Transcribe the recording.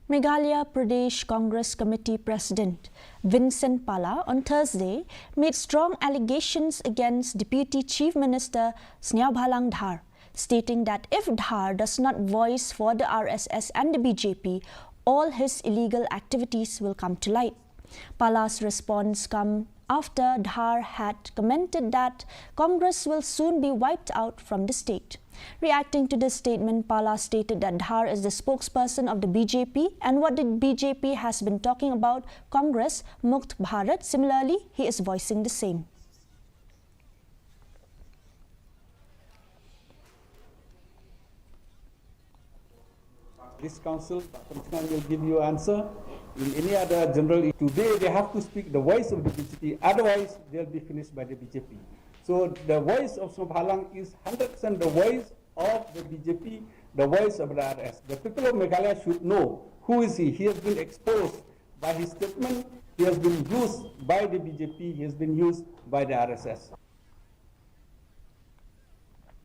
Meghalaya Pradesh Congress Committee President Vincent Pala on Thursday made strong allegations against Deputy Chief Minister Sneabhalang Dhar, stating that if Dhar does not voice for the RSS and the BJP, all his illegal activities will come to light. Pala's response comes after Dhar had commented that Congress will soon be wiped out from the state. Reacting to this statement, Pala stated that Dhar is the spokesperson of the BJP and what the BJP has been talking about Congress, Mukt Bharat, similarly, he is voicing the same. This council, Dr. will give you answer. In any other general, today they have to speak the voice of the BJP, otherwise they'll be finished by the BJP. So the voice of Sneabhalang is 100% the voice of the BJP, the voice of the RS. The people of Meghalaya should know who is he. He has been exposed by his statement, he has been used by the BJP, he has been used by the RSS.